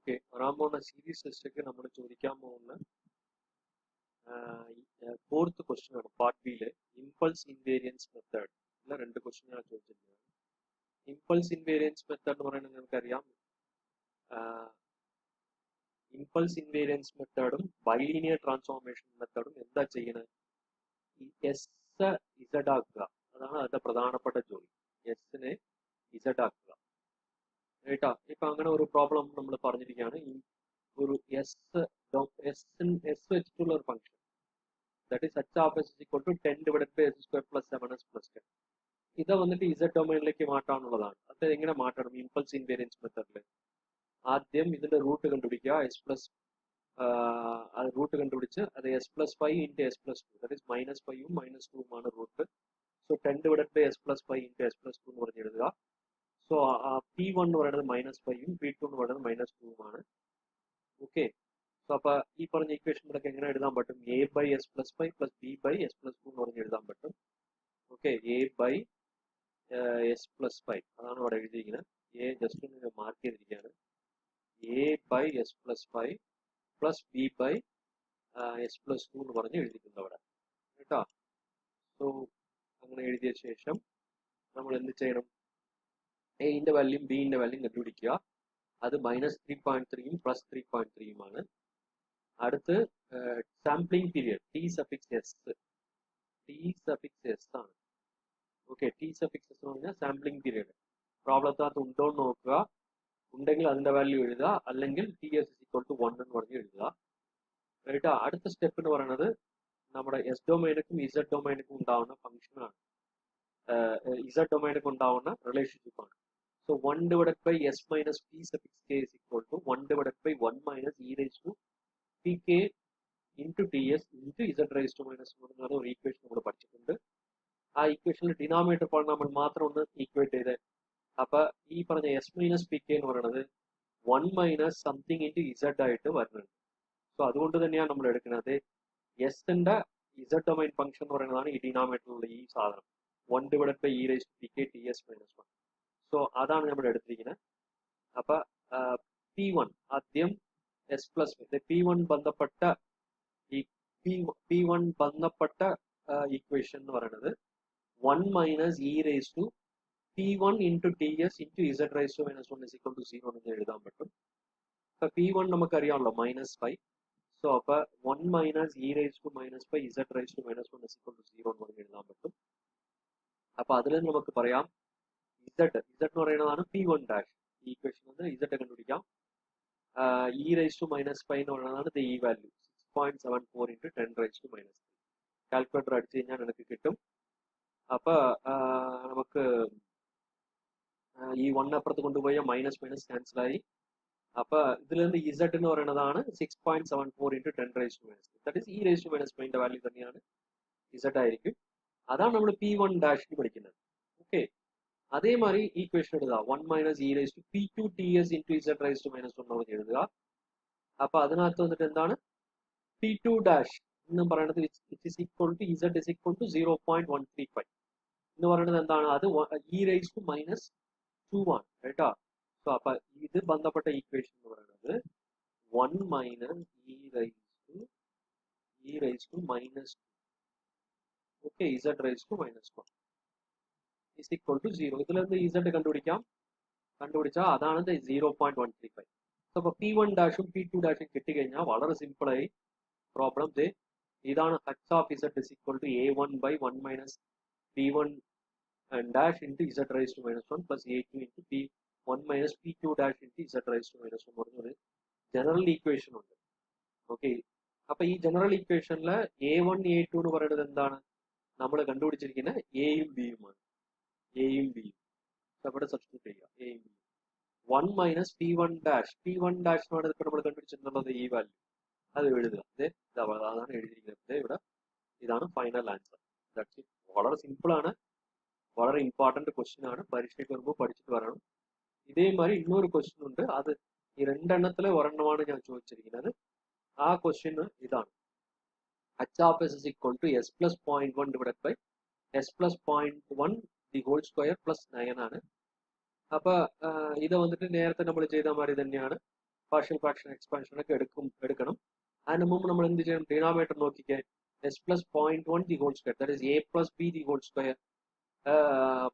Okay, വരാൻ പോകുന്ന series ടെസ്റ്റൊക്കെ നമ്മൾ ചോദിക്കാൻ പോകുന്ന ഫോർത്ത് ക്വസ്റ്റ്യൻ ആണ് പാർട്ട് ബിയിലെ ഇമ്പൾസ് ഇൻവേരിയൻസ് മെത്തേഡ്. അല്ല, രണ്ട് ക്വസ്റ്റ്യൻ ഞാൻ ചോദിച്ചിട്ടുണ്ട്. ഇമ്പൾസ് ഇൻവേരിയൻസ് മെത്തേഡ് എന്ന് പറയുന്നത് നിങ്ങൾക്കറിയാം, ഇമ്പൾസ് ഇൻവേരിയൻസ് മെത്തേഡും ബൈലീനിയർ ട്രാൻസ്ഫോർമേഷൻ മെത്തേഡും എന്താ ചെയ്യുന്നത്? ഈ എസ് ഇസഡ് ആക്കുക, അതാണ് അതിന്റെ പ്രധാനപ്പെട്ട ജോലി. എസിനെ ഇസഡ് ആക്കുക കേട്ടാ. ഇപ്പൊ അങ്ങനെ ഒരു പ്രോബ്ലം നമ്മൾ പറഞ്ഞിരിക്കുകയാണ്. ഒരു എസ് വെച്ചിട്ടുള്ള ഒരു function, that is h of s is equal to 10 divided by s square plus 7s plus 10. ഇത് വന്നിട്ട് ഇസഡ് ഡൊമൈനിലേക്ക് മാറ്റാനുള്ളതാണ്. അത് എങ്ങനെ മാറ്റണം? ഇമ്പൾസ് ഇൻവേരിയൻസ് മെത്തേഡിൽ ആദ്യം ഇതിന്റെ റൂട്ട് കണ്ടുപിടിക്കുക. എസ് പ്ലസ് അത് റൂട്ട് കണ്ടുപിടിച്ച് അത് S plus 5 into S plus 2, that is minus 5ഉം മൈനസ് 2ഉം ആണ് root. So 10 divided by S plus 5 into S plus 2 എന്ന് പറഞ്ഞ് എഴുതുക. സോ P1 എന്ന് പറയുന്നത് മൈനസ് 5ഉം P2 എന്ന് പറയുന്നത് മൈനസ് 2ഉം ആണ്. ഓക്കെ, സോ അപ്പൊ ഈ പറഞ്ഞ ഇക്വേഷനിലൊക്കെ എങ്ങനെ എഴുതാൻ പറ്റും? A by S plus 5 plus B by S plus 2 എന്ന് പറഞ്ഞ് എഴുതാൻ പറ്റും. Okay, A by S plus 5 അതാണ് ഇവിടെ എഴുതിയിരിക്കുന്നത്. എ ജസ്റ്റ് നിങ്ങൾ മാർക്ക് ചെയ്തിരിക്കുകയാണ്. A by S plus 5 plus B by S plus 2 എന്ന് പറഞ്ഞ് എഴുതിയിട്ടുണ്ട് അവിടെ കേട്ടോ. സോ അങ്ങനെ എഴുതിയ ശേഷം നമ്മൾ എന്ത് ചെയ്യണം? എന്റെ വാല്യൂം ബിന്റെ വാല്യൂം കണ്ടുപിടിക്കുക. അത് മൈനസ് 3.3ഉം പ്ലസ് 3.3ഉം ആണ്. അടുത്ത് sampling period T suffix S ആണ്. ഓക്കെ, ടി സഫിക്സ് എസ് എന്ന് പറഞ്ഞാൽ സാമ്പിളിംഗ് പീരിയഡ്. പ്രോബ്ലത്തിനകത്ത് ഉണ്ടോ എന്ന് നോക്കുക, ഉണ്ടെങ്കിൽ അതിന്റെ വാല്യൂ എഴുതുക, അല്ലെങ്കിൽ T S is equal to 1 എന്ന് പറഞ്ഞ് എഴുതുക കേട്ടോ. അടുത്ത സ്റ്റെപ്പ് എന്ന് പറയുന്നത് നമ്മുടെ എസ് ഡൊമൈനക്കും ഇസഡ് ഡൊമൈനക്കും ഉണ്ടാവുന്ന ഫംഗ്ഷനാണ്, ഇസഡ് ഡൊമൈനക്ക് ഉണ്ടാവുന്ന റിലേഷൻഷിപ്പ് ആണ്. So 1 divided by s minus p suffix k is equal to 1 divided by 1 minus e raised to pk into ds into z raised to minus 1 എന്ന ഒരു ഈക്വേഷൻ നമ്മൾ പഠിച്ചിട്ടുണ്ട്. ആ ഈക്വേഷനിൽ ഡിനോമിനേറ്റർ നമ്മൾ മാത്രം ഒന്ന് ഈക്വേറ്റ് ചെയ്ത്, അപ്പൊ ഈ പറഞ്ഞ എസ് മൈനസ് പി കെ എന്ന് പറയുന്നത് 1 മൈനസ് സംതിങ് ഇൻറ്റു ഇസഡ് ആയിട്ട് വരുന്നുണ്ട്. സോ അതുകൊണ്ട് തന്നെയാണ് നമ്മൾ എടുക്കുന്നത് എസിന്റെ ഇസഡ് ഡൊമൈൻ ഫംഗ്ഷൻ എന്ന് പറയുന്നതാണ് ഈ ഡിനോമിനേറ്ററിലുള്ള ഈ സാധനം 1 divided by E raised to P K T S minus 1. So അതാണ് നമ്മൾ എടുത്തിരിക്കുന്നത്. അപ്പൊ P1 ആദ്യം എസ് പ്ലസ് P1 ബന്ധപ്പെട്ട ഈ P1 ബന്ധപ്പെട്ട ഈക്വേഷൻ എന്ന് പറയുന്നത് 1 minus E raise to P1 into T S into Z raise to minus 1 is equal to 0 എന്ന് എഴുതാൻ പറ്റും. അപ്പൊ P1 നമുക്കറിയാമല്ലോ മൈനസ് 5. സോ അപ്പൊ 1 minus E raise to minus 5 Z raise to minus 1 is equal to 0 എന്ന് പറഞ്ഞ് എഴുതാൻ പറ്റും. അപ്പൊ അതിൽ നമുക്ക് പറയാം ഇസഡ് എന്ന് പറയുന്നതാണ് P1 ഡാഷ്. ഈ ഇക്വേഷൻ ഇസഡ് കണ്ടുപിടിക്കാം. ഇ റൈസ് ടു മൈനസ് 5 എന്ന് പറയുന്നതാണ് ഈ value 6.74 into 10 raise to minus 3. Calculator അടിച്ചു കഴിഞ്ഞാൽ എനിക്ക് കിട്ടും. അപ്പൊ നമുക്ക് ഈ 1 അപ്പുറത്ത് കൊണ്ടുപോയ മൈനസ് ക്യാൻസൽ ആയി. അപ്പൊ ഇതിൽ നിന്ന് ഇസഡ് എന്ന് പറയുന്നതാണ് 6.74 into 10 raise to minus 3, that is e raise to minus 5ന്റെ വാല്യൂ തന്നെയാണ് ഇസഡ് ആയിരിക്കും. അതാണ് നമ്മൾ P1 ഡാഷിൽ പഠിക്കുന്നത്. ഓക്കെ, അതേമാതിരി ഈക്വേഷൻ എഴുതുക. 1 minus E raise to P2 T S into Z raise to minus 1 എന്ന് എഴുതുക. അപ്പൊ അതിനകത്ത് വന്നിട്ട് എന്താണ് P2 ഡാഷ് എന്ന് പറയുന്നത് it is equal to Z is equal to 0.135 എന്ന് പറയുന്നത് എന്താണ്? അത് ഇ റൈസ് ടു മൈനസ് 2 ആണ് കേട്ടോ. സോ അപ്പൊ ഇത് ബന്ധപ്പെട്ട ഈക്വേഷൻ എന്ന് പറയുന്നത് 1 minus E raise to minus 2, okay, Z raise to minus 1 is equal to 0. ഇതിൽ നിന്ന് ഇസഡ് കണ്ടുപിടിച്ചാൽ അതാണ് 0.135. അപ്പൊ P1 ഡാഷും P2 ഡാഷും കിട്ടിക്കഴിഞ്ഞാൽ വളരെ സിമ്പിൾ ആയി പ്രോബ്ലം. ഇതാണ് h of z is equal to a1 by 1 minus P1 dash into z raised to minus 1 plus a2 into P1 minus P2 dash into z raised to minus 1 പറഞ്ഞൊരു general equation ഉണ്ട്. Okay, അപ്പൊ ഈ general ഈക്വേഷനില് a1 a2 എന്ന് പറയുന്നത് എന്താണ്? നമ്മൾ കണ്ടുപിടിച്ചിരിക്കുന്ന എയും ബിയുമാണ്. എയും ബിയും അവിടെ സബ്സ്റ്റിറ്റ്യൂട്ട് ചെയ്യുക. എയും ബിയും 1 മൈനസ് P1 ഡാഷ് ആണ് ഇപ്പൊ നമ്മൾ കണ്ടുപിടിച്ചിട്ടുള്ളത് ഈ വാല്യൂ. അത് എഴുതുക. അതാണ് എഴുതിയിരിക്കുന്നത് ഇവിടെ. ഇതാണ് ഫൈനൽ ആൻസർ. That's it. വളരെ സിമ്പിൾ ആണ്, വളരെ ഇമ്പോർട്ടന്റ് ക്വസ്റ്റ്യൻ ആണ്. പരീക്ഷയ്ക്ക് വരുമ്പോൾ പഠിച്ചിട്ട് വരണം. ഇതേമാതിരി ಇನ್ನೊരു ക്വസ്റ്റ്യൻ ഉണ്ട്. അത് ഈ രണ്ടെണ്ണത്തിലെ ഒരെണ്ണമാണ് ഞാൻ ചോദിച്ചിരിക്കുന്നത്. ആ ക്വസ്റ്റ്യൻ ഇതാണ്. h of s is equal to s plus 0.1 divided by s plus 0.1 the whole square plus 9 ആണ്. അപ്പൊ ഇത് വന്നിട്ട് നേരത്തെ നമ്മൾ ചെയ്ത മാതിരി തന്നെയാണ്. പാർഷ്യൽ ഫ്രാക്ഷൻ എക്സ്പാൻഷൻ ഒക്കെ എടുക്കണം. അതിന് മുമ്പ് നമ്മൾ എന്ത് ചെയ്യണം? ഡിനോമിനേറ്റർ നോക്കിക്കേ, S plus 0.1 the whole square, that is A plus B the whole square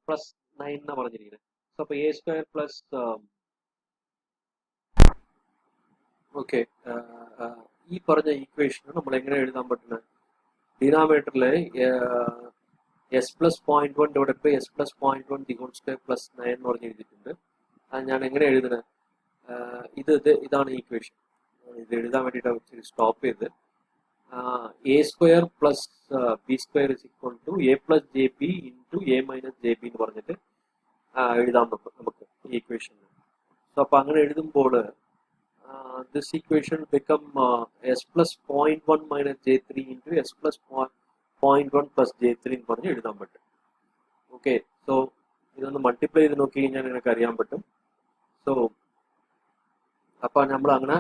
plus 9 എന്നാണ് പറഞ്ഞിരിക്കുന്നത്. സോ അപ്പോൾ എ സ്ക്വയർ പ്ലസ് ഓക്കെ, ഈ പറഞ്ഞ ഈക്വേഷൻ നമ്മൾ എങ്ങനെ എഴുതാൻ പറ്റുന്നത്? ഡിനോമിനേറ്ററിൽ S plus 0.1 divided by S plus 0.1 the whole square plus 9 എന്ന് പറഞ്ഞ് എഴുതിയിട്ടുണ്ട്. അത് ഞാൻ എങ്ങനെ എഴുതുന്നത്? ഇതാണ് ഈക്വേഷൻ. ഇത് എഴുതാൻ വേണ്ടിയിട്ട് സ്റ്റോപ്പ് ചെയ്ത് A square plus B square is equal to A plus J B into A minus J B എന്ന് പറഞ്ഞിട്ട് എഴുതാൻ പറ്റും നമുക്ക് ഈ ഈക്വേഷൻ. സോ അപ്പോൾ അങ്ങനെ എഴുതുമ്പോൾ this equation become s plus 0.1 minus j3 into s plus 0.1 plus j3 എന്ന് പറഞ്ഞ് എഴുതാൻ പറ്റും. ഓക്കെ, സോ ഇതൊന്ന് മൾട്ടിപ്ലൈ ചെയ്ത് നോക്കി കഴിഞ്ഞാൽ എനിക്ക് അറിയാൻ പറ്റും. സോ അപ്പോൾ നമ്മൾ അങ്ങനെ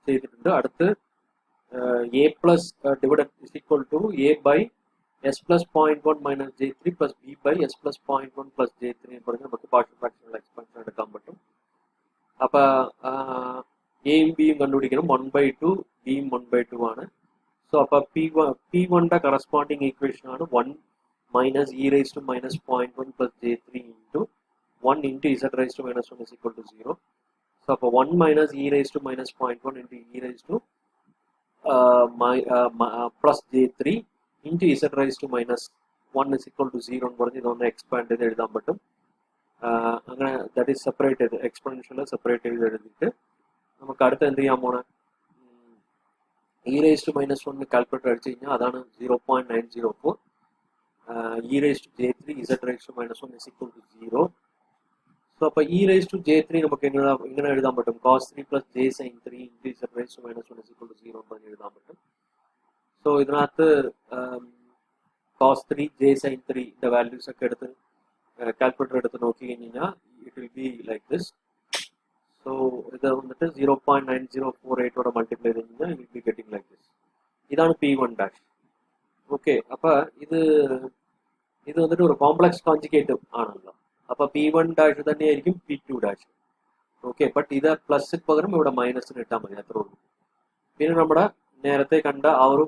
ചെയ്തിട്ടുണ്ട്. അടുത്ത് A plus divided is equal to A by S plus 0.1 minus j3 plus B by S plus 0.1 plus j3 എന്ന് പറഞ്ഞ് നമുക്ക് പാർഷ്യൽ ഫ്രാക്ഷണൽ എക്സ്പാൻഷൻ എടുക്കാൻ പറ്റും. അപ്പോൾ എയും ബിയും കണ്ടുപിടിക്കണം. 1/2 ബിയും 1/2 ആണ്. സോ അപ്പോൾ P1ന്റെ കറസ്പോണ്ടിങ് ഈക്വേഷൻ ആണ് 1 minus E raise to minus 0.1 plus j3 into 1 into Z raise to minus 1 is equal to 0. So അപ്പോൾ 1 minus E raise to minus 0.1 into E raise to plus j3 into Z raise to minus 1 is equal to 0 എന്ന് പറഞ്ഞ് ഇതൊന്ന് expand ചെയ്ത് എഴുതാൻ പറ്റും. അങ്ങനെ that is separate ചെയ്ത് exponential separate ചെയ്ത് എഴുതിയിട്ട് നമുക്ക് അടുത്ത് എന്ത് ചെയ്യാൻ പോണേ? E raise to minus 1 calculator അടിച്ചു കഴിഞ്ഞാൽ അതാണ് 0.904. E raise to j3 Z raise to minus 1 is equal to 0. So അപ്പോൾ ഇ റൈസ് ടു j3 നമുക്ക് ഇങ്ങനെ എഴുതാൻ പറ്റും, cos 3 plus j sin 3 into Z raise to minus 1 is equal to 0 എന്ന് പറഞ്ഞ് എഴുതാൻ പറ്റും. സോ ഇതിനകത്ത് cos 3 j sin 3ന്റെ വാല്യൂസ് ഒക്കെ എടുത്ത് കാൽക്കുലേറ്റർ എടുത്ത് നോക്കി കഴിഞ്ഞാൽ it will be like this. So ഇത് വന്നിട്ട് 0.9048 മൾട്ടിപ്ലൈ ചെയ്ത് കഴിഞ്ഞാൽ will be getting like this. ഇതാണ് P1 ഡാഷ്. ഓക്കെ, അപ്പോൾ ഇത് വന്നിട്ട് ഒരു കോംപ്ലക്സ് കോൺജുഗേറ്റീവ് ആണല്ലോ. അപ്പോൾ P1 ഡാഷ് തന്നെയായിരിക്കും P2 ഡാഷ്. ഓക്കെ, ബട്ട് ഇത് പ്ലസിന് പകരം ഇവിടെ മൈനസിന് ഇട്ടാൽ മതി, അത്രേ ഉള്ളൂ. പിന്നെ നമ്മുടെ നേരത്തെ കണ്ട ആ ഒരു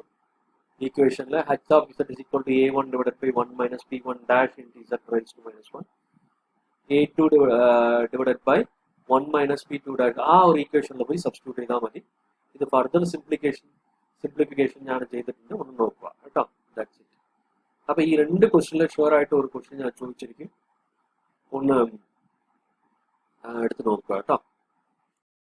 ഈക്വേഷനിൽ h of z is equal to a1 divided by 1 minus p1 dash into z raised to minus 1, a2 divided by 1 minus p2 dash, ആ ഒരു ഈക്വേഷനിൽ പോയി സബ്സ്റ്റിറ്റ്യൂട്ട് ചെയ്താൽ മതി. ഇത് ഫർദർ സിംപ്ലിഫിക്കേഷൻ ഞാൻ ചെയ്തിട്ടുണ്ട്, ഒന്ന് നോക്കുക കേട്ടോ. That's it. അപ്പോൾ ഈ രണ്ട് ക്വസ്റ്റ്യനിൽ ഷുവർ ആയിട്ട് ഒരു ക്വസ്റ്റ്യൻ ഞാൻ ചോദിച്ചിരിക്കും, ഒന്ന് എടുത്ത് നോക്കുക കേട്ടോ.